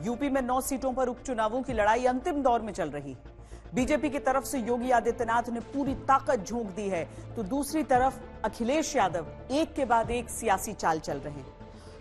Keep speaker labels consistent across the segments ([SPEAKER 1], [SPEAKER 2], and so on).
[SPEAKER 1] UP में 9 सीटों पर उपचुनावों की लड़ाई अंतिम दौर में चल रही है। बीजेपी की तरफ से योगी आदित्यनाथ ने पूरी ताकत झोंक दी है, तो दूसरी तरफ अखिलेश यादव एक के बाद एक सियासी चाल चल रहे हैं।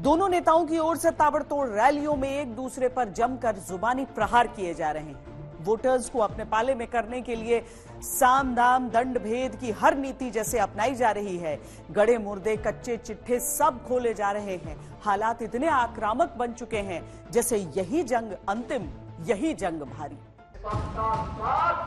[SPEAKER 1] दोनों नेताओं की ओर से ताबड़तोड़ रैलियों में एक दूसरे पर जमकर जुबानी प्रहार किए जा रहे हैं। वोटर्स को अपने पाले में करने के लिए साम दाम दंड भेद की हर नीति जैसे अपनाई जा रही है। गड़े मुर्दे कच्चे चिट्ठे सब खोले जा रहे हैं। हालात इतने आक्रामक बन चुके हैं जैसे यही जंग अंतिम, यही जंग भारी।
[SPEAKER 2] सबका साथ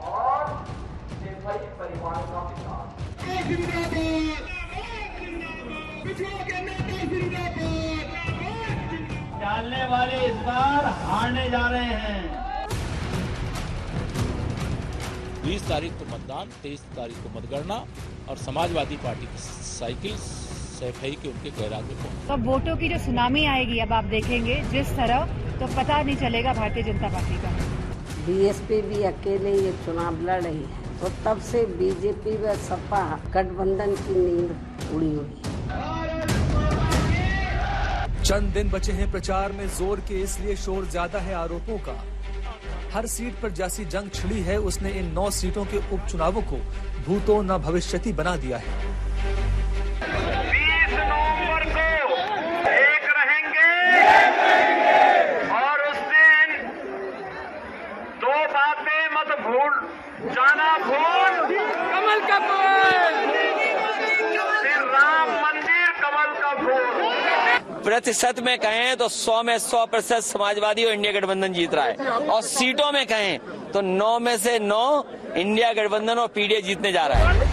[SPEAKER 2] और परिवार का विकास।
[SPEAKER 3] डालने वाले इस बार हारने जा रहे हैं।
[SPEAKER 4] 20 तारीख को मतदान, 23 तारीख को मतगणना और समाजवादी पार्टी की साइकिल सैफई के उनके गैराज में पहुंच।
[SPEAKER 5] तो वोटों की जो सुनामी आएगी अब आप देखेंगे जिस तरह, तो पता नहीं चलेगा भारतीय जनता पार्टी का।
[SPEAKER 6] बीएसपी भी अकेले ये चुनाव लड़ रही है, तो तब से बीजेपी व सपा गठबंधन की नींद उड़ी हुई है।
[SPEAKER 7] चंद दिन बचे हैं प्रचार में जोर के, इसलिए शोर ज्यादा है आरोपों का। हर सीट पर जैसी जंग छिड़ी है, उसने इन 9 सीटों के उपचुनावों को भूतो न भविष्यति बना दिया है।
[SPEAKER 2] 20 नवंबर को एक रहेंगे और उस दिन 2 बातें मत भूल जाना, भूल कमल का फूल, फिर राम मंदिर कमल का फूल।
[SPEAKER 8] प्रतिशत में कहें तो 100 में 100% समाजवादी और इंडिया गठबंधन जीत रहा है, और सीटों में कहें तो 9 में से 9 इंडिया गठबंधन और पीडीए जीतने जा रहा है।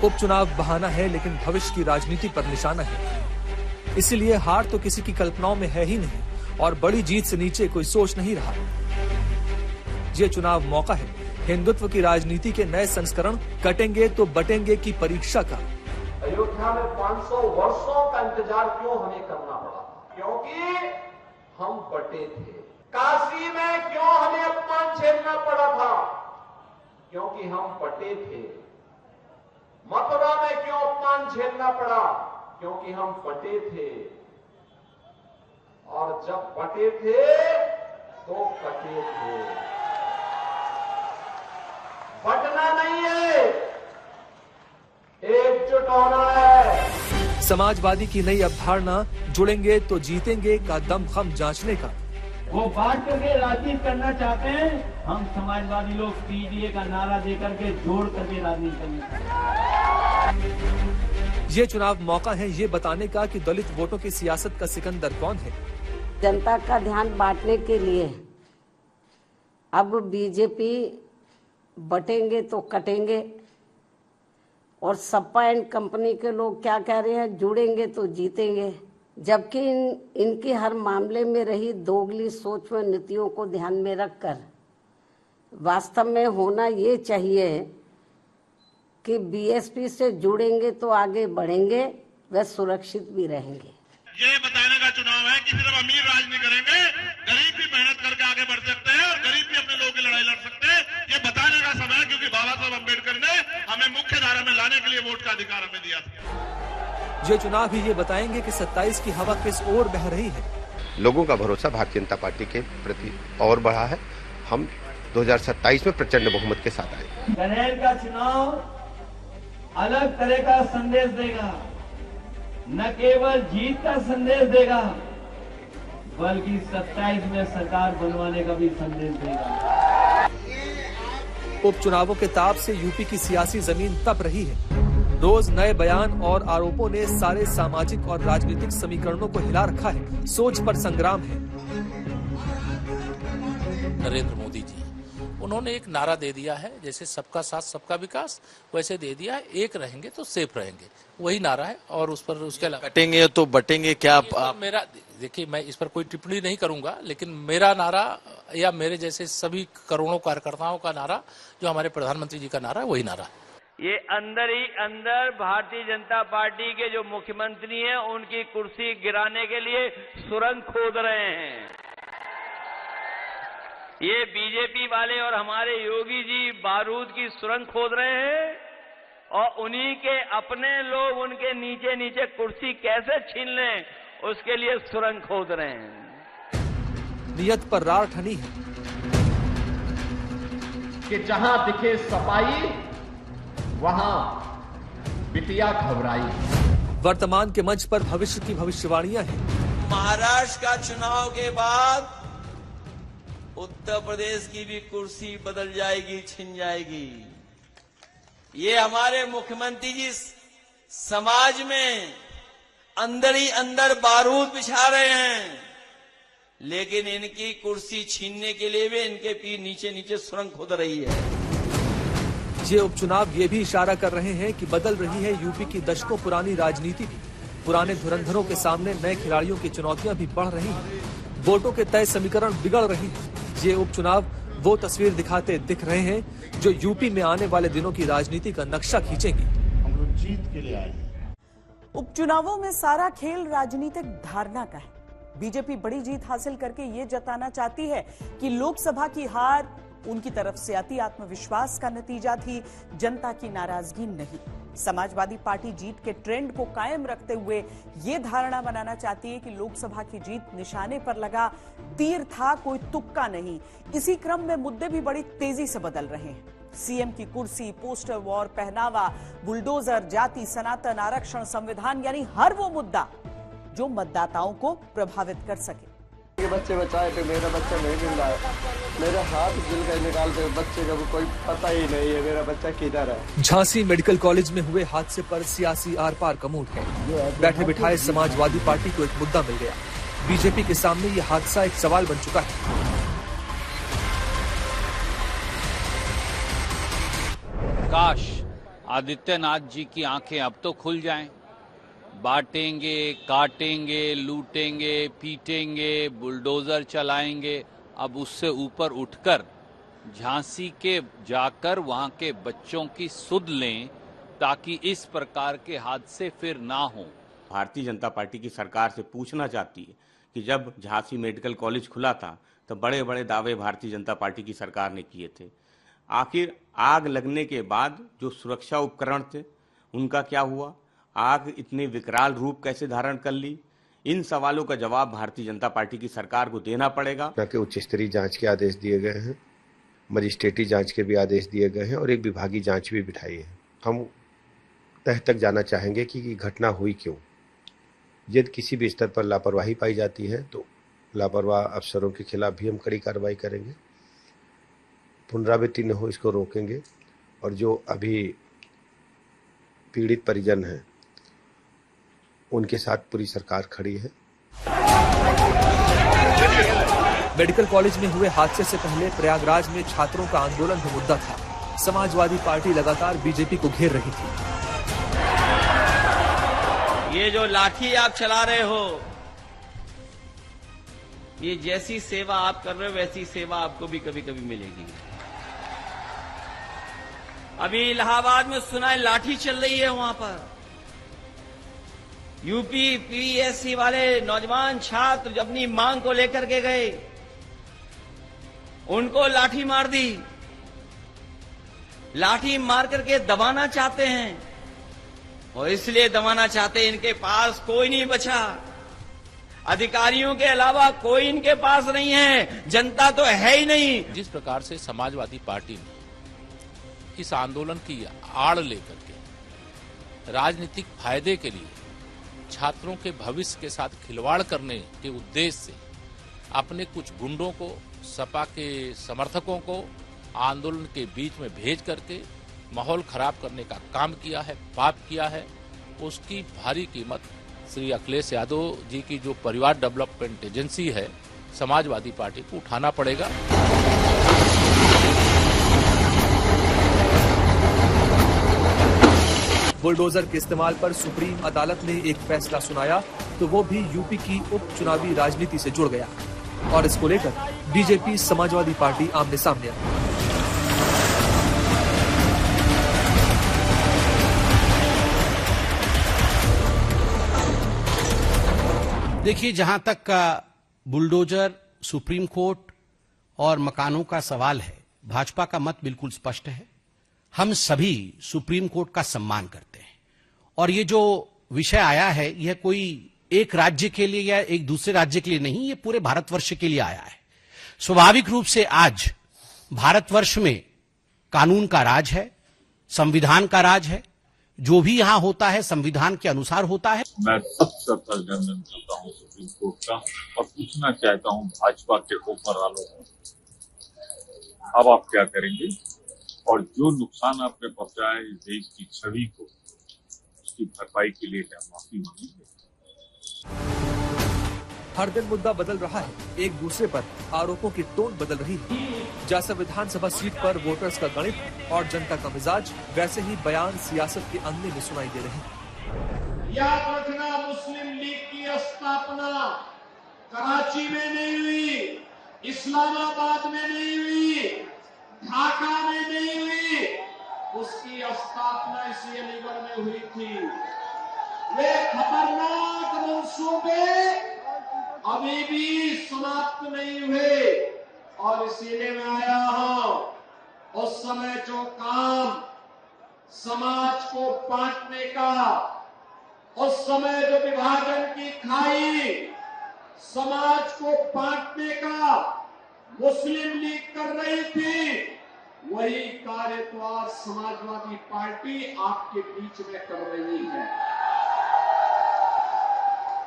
[SPEAKER 7] उपचुनाव बहाना है, लेकिन भविष्य की राजनीति पर निशाना है। इसीलिए हार तो किसी की कल्पनाओं में है ही नहीं, और बड़ी जीत से नीचे कोई सोच नहीं रहा। ये चुनाव मौका है हिंदुत्व की राजनीति के नए संस्करण कटेंगे तो बटेंगे की परीक्षा का।
[SPEAKER 2] अयोध्या में 500 वर्षों का इंतजार क्यों हमें करना पड़ा? क्योंकि हम बटे थे। काशी में क्यों हमें अपमान झेलना पड़ा था? क्योंकि हम बटे थे। मथुरा में क्यों अपमान झेलना पड़ा? क्योंकि हम बटे थे। और जब बटे थे तो कटे थे। बटना नहीं है, एकजुट होना है।
[SPEAKER 7] समाजवादी की नई अवधारणा जुड़ेंगे तो जीतेंगे का दमखम जांचने का।
[SPEAKER 3] वो बांट करके राजनीति करना चाहते हैं, हम समाजवादी लोग पीडीए का नारा देकर के जोड़ करके राजनीति करना।
[SPEAKER 7] ये चुनाव मौका है ये बताने का कि दलित वोटों की सियासत का सिकंदर कौन है।
[SPEAKER 6] जनता का ध्यान बांटने के लिए अब बीजेपी बटेंगे तो कटेंगे, और सपा एंड कंपनी के लोग क्या कह रहे हैं, जुड़ेंगे तो जीतेंगे। जबकि इनकी हर मामले में रही दोगली सोच व नीतियों को ध्यान में रखकर वास्तव में होना ये चाहिए कि बीएसपी से जुड़ेंगे तो आगे बढ़ेंगे व सुरक्षित भी रहेंगे।
[SPEAKER 9] ये बताने का चुनाव है कि सिर्फ अमीर राज नहीं करेंगे, गरीब भी मेहनत करके आगे बढ़ सकते हैं और गरीब भी अपने लोगों की लड़ाई लड़ सकते हैं। ये बताने का समय है, क्योंकि बाबा साहब अम्बेडकर ने हमें मुख्य धारा में लाने के लिए वोट का अधिकार हमें दिया था।
[SPEAKER 7] ये चुनाव ही ये बताएंगे कि 27 की हवा किस ओर बह रही है।
[SPEAKER 10] लोगों का भरोसा भारतीय जनता पार्टी के प्रति और बढ़ा है। हम 2027 में प्रचंड बहुमत के साथ आए।
[SPEAKER 3] गणेश का चुनाव अलग तरह का संदेश देगा, न केवल जीत का संदेश देगा बल्कि 27 में सरकार बनवाने का भी संदेश देगा।
[SPEAKER 7] उपचुनावों के ताप से यूपी की सियासी जमीन तप रही है। रोज नए बयान और आरोपों ने सारे सामाजिक और राजनीतिक समीकरणों को हिला रखा है। सोच पर संग्राम है।
[SPEAKER 4] नरेंद्र मोदी जी उन्होंने एक नारा दे दिया है, जैसे सबका साथ सबका विकास, वैसे दे दिया है एक रहेंगे तो सेफ रहेंगे, वही नारा है। और उस पर उसके अलावा
[SPEAKER 11] कटेंगे तो बटेंगे क्या
[SPEAKER 4] आप मेरा देखिए, मैं इस पर कोई टिप्पणी नहीं करूंगा, लेकिन मेरा नारा या मेरे जैसे सभी करोड़ों कार्यकर्ताओं का नारा, जो हमारे प्रधानमंत्री जी का नारा है, वही नारा है।
[SPEAKER 8] ये अंदर ही अंदर भारतीय जनता पार्टी के जो मुख्यमंत्री हैं उनकी कुर्सी गिराने के लिए सुरंग खोद रहे हैं। ये बीजेपी वाले और हमारे योगी जी बारूद की सुरंग खोद रहे हैं, और उन्हीं के अपने लोग उनके नीचे नीचे कुर्सी कैसे छीन लें उसके लिए सुरंग खोद रहे हैं।
[SPEAKER 7] नियत पर रार ठनी है
[SPEAKER 2] कि जहां दिखे सफाई वहां बिटिया घबराई।
[SPEAKER 7] वर्तमान के मंच पर भविष्य की भविष्यवाणियां हैं।
[SPEAKER 8] महाराष्ट्र का चुनाव के बाद उत्तर प्रदेश की भी कुर्सी बदल जाएगी, छिन जाएगी। ये हमारे मुख्यमंत्री जी समाज में अंदर ही अंदर बारूद बिछा रहे हैं, लेकिन इनकी कुर्सी छीनने के लिए भी इनके पीठ नीचे नीचे सुरंग खोद रही है।
[SPEAKER 7] ये उपचुनाव ये भी इशारा कर रहे हैं कि बदल रही है यूपी की दशकों पुरानी राजनीति भी। पुराने धुरंधरों के सामने नए खिलाड़ियों की चुनौतियां भी बढ़ रही हैं। वोटों के तय समीकरण बिगड़ रही हैं। ये उपचुनाव वो तस्वीर दिखाते दिख रहे हैं जो यूपी में आने वाले दिनों की राजनीति का नक्शा खींचेंगी।
[SPEAKER 11] हम लोग जीत के लिए आए हैं।
[SPEAKER 1] उपचुनावों में सारा खेल राजनीतिक धारणा का है। बीजेपी बड़ी जीत हासिल करके ये जताना चाहती है कि लोकसभा की हार उनकी तरफ से अति आत्मविश्वास का नतीजा थी, जनता की नाराजगी नहीं। समाजवादी पार्टी जीत के ट्रेंड को कायम रखते हुए ये धारणा बनाना चाहती है कि लोकसभा की जीत निशाने पर लगा तीर था, कोई तुक्का नहीं। इसी क्रम में मुद्दे भी बड़ी तेजी से बदल रहे हैं। सीएम की कुर्सी, पोस्टर वॉर, पहनावा, बुलडोजर, जाति, सनातन, आरक्षण, संविधान, यानी हर वो मुद्दा जो मतदाताओं को प्रभावित कर सके।
[SPEAKER 12] ये बच्चे बचाए थे, मेरा बच्चा नहीं मिल रहा है। मेरे हाथ जिल कर निकालते बच्चे का कोई पता ही नहीं है मेरा बच्चा किधर है।
[SPEAKER 7] झांसी मेडिकल कॉलेज में हुए हादसे पर सियासी आर पार का मूड है। बैठे बिठाए समाजवादी पार्टी को एक मुद्दा मिल गया। बीजेपी के सामने ये हादसा एक सवाल बन चुका है।
[SPEAKER 13] काश आदित्यनाथ जी की आंखें अब तो खुल जाएं। बांटेंगे, काटेंगे, लूटेंगे, पीटेंगे, बुलडोजर चलाएंगे। अब उससे ऊपर उठकर झांसी के जाकर वहां के बच्चों की सुध लें ताकि इस प्रकार के हादसे फिर ना हो।
[SPEAKER 14] भारतीय जनता पार्टी की सरकार से पूछना चाहती है कि जब झांसी मेडिकल कॉलेज खुला था तो बड़े बड़े दावे भारतीय जनता पार्टी की सरकार ने किए थे। आखिर आग लगने के बाद जो सुरक्षा उपकरण थे उनका क्या हुआ? आग इतने विकराल रूप कैसे धारण कर ली? इन सवालों का जवाब भारतीय जनता पार्टी की सरकार को देना पड़ेगा।
[SPEAKER 10] उच्च स्तरीय जांच के आदेश दिए गए हैं, मजिस्ट्रेटी जांच के भी आदेश दिए गए हैं और एक विभागीय जांच भी बिठाई है। हम तह तक जाना चाहेंगे कि घटना हुई क्यों। यदि किसी भी स्तर पर लापरवाही पाई जाती है तो लापरवाह अफसरों के खिलाफ भी हम कड़ी कार्रवाई करेंगे। पुनरावृत्ति न हो इसको रोकेंगे और जो अभी पीड़ित परिजन हैं उनके साथ पूरी सरकार खड़ी है।
[SPEAKER 7] मेडिकल कॉलेज में हुए हादसे से पहले प्रयागराज में छात्रों का आंदोलन भी मुद्दा था। समाजवादी पार्टी लगातार बीजेपी को घेर रही थी।
[SPEAKER 8] ये जो लाठी आप चला रहे हो, ये जैसी सेवा आप कर रहे हो वैसी सेवा आपको भी कभी कभी मिलेगी। अभी इलाहाबाद में सुना है लाठी चल रही है वहां पर। यूपी पीएससी वाले नौजवान छात्र अपनी मांग को लेकर के गए, उनको लाठी मार दी। लाठी मार करके दबाना चाहते हैं और इसलिए दबाना चाहते हैं इनके पास कोई नहीं बचा। अधिकारियों के अलावा कोई इनके पास नहीं है, जनता तो है ही नहीं।
[SPEAKER 4] जिस प्रकार से समाजवादी पार्टी ने इस आंदोलन की आड़ लेकर के राजनीतिक फायदे के लिए छात्रों के भविष्य के साथ खिलवाड़ करने के उद्देश्य से अपने कुछ गुंडों को, सपा के समर्थकों को आंदोलन के बीच में भेज करके माहौल खराब करने का काम किया है, पाप किया है, उसकी भारी कीमत श्री अखिलेश यादव जी की जो परिवार डेवलपमेंट एजेंसी है समाजवादी पार्टी को उठाना पड़ेगा।
[SPEAKER 7] बुलडोजर के इस्तेमाल पर सुप्रीम अदालत ने एक फैसला सुनाया तो वो भी यूपी की उपचुनावी राजनीति से जुड़ गया और इसको लेकर बीजेपी समाजवादी पार्टी आमने सामने आई।
[SPEAKER 15] देखिए, जहां तक का बुलडोजर, सुप्रीम कोर्ट और मकानों का सवाल है, भाजपा का मत बिल्कुल स्पष्ट है। हम सभी सुप्रीम कोर्ट का सम्मान करते हैं और ये जो विषय आया है यह कोई एक राज्य के लिए या एक दूसरे राज्य के लिए नहीं, ये पूरे भारतवर्ष के लिए आया है। स्वाभाविक रूप से आज भारतवर्ष में कानून का राज है, संविधान का राज है, जो भी यहां होता है संविधान के अनुसार होता है।
[SPEAKER 16] मैं सख्त अभिनंदन करता हूं सुप्रीम कोर्ट का और पूछना चाहता हूं भाजपा के ऊपर वालों को, अब आप क्या करेंगे और जो नुकसान आपने पहुंचाया इस देश की छवि को, उसकी भरपाई के लिए क्या माफी मांगेंगे?
[SPEAKER 7] हर दिन मुद्दा बदल रहा है, एक दूसरे पर आरोपों की टोन बदल रही है। जैसे विधानसभा सीट पर वोटर्स का गणित और जनता का मिजाज, वैसे ही बयान सियासत के अंगने में सुनाई दे रहे हैं।
[SPEAKER 2] याद रखना, मुस्लिम लीग की स्थापना कराची में नहीं हुई, इस्लामाबाद में नहीं हुई, ढाका में नहीं हुई, उसकी स्थापना इसी अलीगढ़ में हुई थी। वे खतरनाक मंसूबे अभी भी समाप्त नहीं हुए और इसीलिए मैं आया हूं। उस समय जो काम समाज को बांटने का, उस समय जो विभाजन की खाई समाज को बांटने का मुस्लिम लीग कर रही थी, वही कार्य तो आज समाजवादी पार्टी आपके बीच में कर रही है,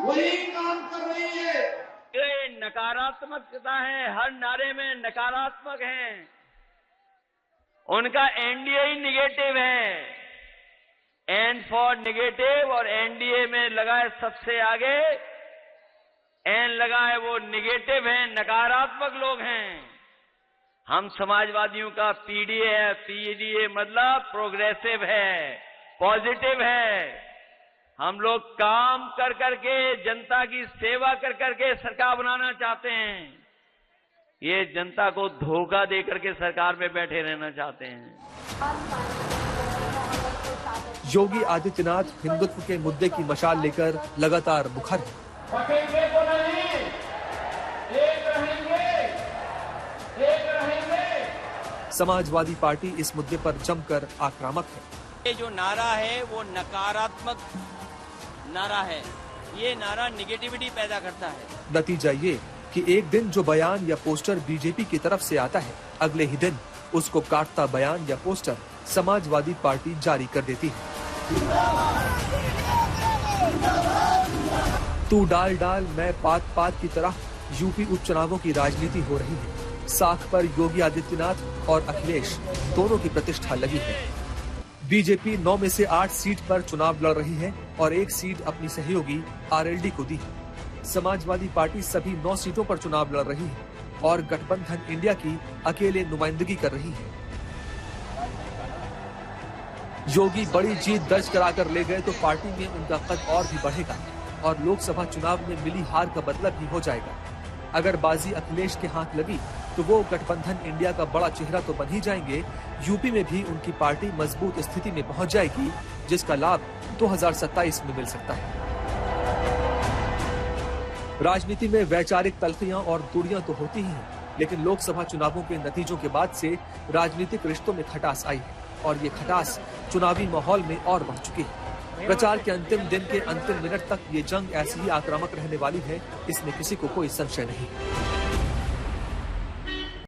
[SPEAKER 2] वही काम कर रही है।
[SPEAKER 8] ये नकारात्मकता है, हर नारे में नकारात्मक है। उनका एनडीए ही निगेटिव है, एन फॉर निगेटिव, और एनडीए में लगाए सबसे आगे एन लगाए वो निगेटिव है, नकारात्मक लोग हैं। हम समाजवादियों का पीडीए है, पीडीए मतलब प्रोग्रेसिव है, पॉजिटिव है। हम लोग काम कर करके, जनता की सेवा कर करके सरकार बनाना चाहते हैं। ये जनता को धोखा दे करके सरकार में बैठे रहना चाहते हैं।
[SPEAKER 7] योगी आदित्यनाथ हिंदुत्व के मुद्दे की मशाल लेकर लगातार मुखर हैं।
[SPEAKER 2] बटेंगे तो नहीं, एक रहेंगे, एक रहेंगे।
[SPEAKER 7] समाजवादी पार्टी इस मुद्दे पर जमकर आक्रामक है।
[SPEAKER 8] ये जो नारा है वो नकारात्मक नारा है, ये नारा निगेटिविटी पैदा करता है।
[SPEAKER 7] नतीजा ये कि एक दिन जो बयान या पोस्टर बीजेपी की तरफ से आता है, अगले ही दिन उसको काटता बयान या पोस्टर समाजवादी पार्टी जारी कर देती है। तू डाल डाल मैं पात पात की तरह यूपी उपचुनावों की राजनीति हो रही है। साख पर योगी आदित्यनाथ और अखिलेश दोनों की प्रतिष्ठा लगी है। बीजेपी 9 में से 8 सीट पर चुनाव लड़ रही है और 1 सीट अपनी सहयोगी आरएलडी को दी है। समाजवादी पार्टी सभी 9 सीटों पर चुनाव लड़ रही है और गठबंधन इंडिया की अकेले नुमाइंदगी कर रही है। योगी बड़ी जीत दर्ज कराकर ले गए तो पार्टी में उनका कद और भी बढ़ेगा और लोकसभा चुनाव में मिली हार का मतलब भी हो जाएगा। अगर बाजी अखिलेश के हाथ लगी तो वो गठबंधन इंडिया का बड़ा चेहरा तो बन ही जाएंगे, यूपी में भी उनकी पार्टी मजबूत स्थिति में पहुंच जाएगी, जिसका लाभ 2027 में मिल सकता है। राजनीति में वैचारिक तल्खियां और दूरियां तो होती ही हैं, लेकिन लोकसभा चुनावों के नतीजों के बाद से राजनीतिक रिश्तों में खटास आई है और ये खटास चुनावी माहौल में और बढ़ चुकी है। प्रचार के अंतिम दिन के अंतिम मिनट तक ये जंग ऐसी ही आक्रामक रहने वाली है, इसमें किसी को कोई संशय नहीं।